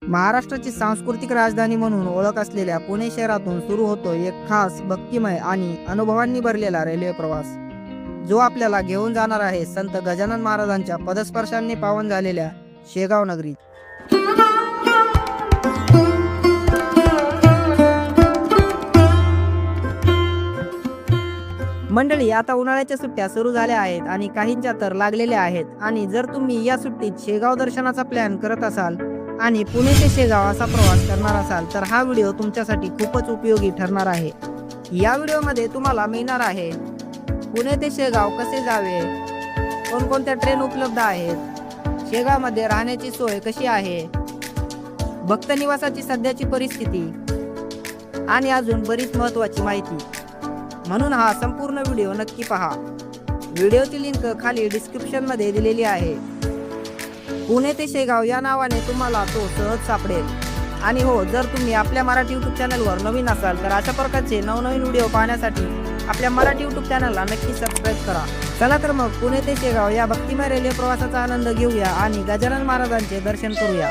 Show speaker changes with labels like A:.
A: महाराष्ट्राची सांस्कृतिक राजधानी म्हणून ओळख असलेल्या पुणे शहरातून सुरू होतो एक खास भक्तिमय आणि अनुभवांनी भरलेला रेल्वे प्रवास, जो आपल्याला घेऊन जाणार आहे संत गजानन महाराजांच्या पदस्पर्शांनी पावन झालेल्या शेगाव नगरीत. मंडळी, आता उन्हाळ्याच्या सुट्ट्या सुरू झाल्या आहेत आणि काहींच्या तर लागलेल्या आहेत. आणि जर तुम्ही या सुट्टीत शेगाव दर्शनाचा प्लॅन करत असाल आणि पुणे ते शेगाव असा प्रवास करणार असाल तर हा व्हिडिओ तुमच्यासाठी खूपच उपयोगी ठरणार आहे. या व्हिडिओमध्ये तुम्हाला मिळणार आहे पुणे ते शेगाव कसे जावे, कोणकोणत्या ट्रेन उपलब्ध आहेत, शेगावमध्ये राहण्याची सोय कशी आहे, भक्त निवासाची सध्याची परिस्थिती आणि अजून बरीच महत्त्वाची माहिती. म्हणून हा संपूर्ण व्हिडिओ नक्की पहा. व्हिडिओची लिंक खाली डिस्क्रिप्शनमध्ये दिलेली आहे. पुणे ते शेगाव या नावाने तुम्हाला तो सहज सापडेल. आणि हो, जर तुम्ही आपल्या मराठी यूट्यूब चॅनलवर नवीन असाल तर अशा प्रकारचे नवनवीन व्हिडिओ पाहण्यासाठी आपल्या मराठी यूट्यूब चॅनलला नक्की सबस्क्राईब करा. चला तर मग पुणे ते शेगाव या भक्तिमय रेल्वे प्रवासाचा आनंद घेऊया आणि गजानन महाराजांचे दर्शन करूया.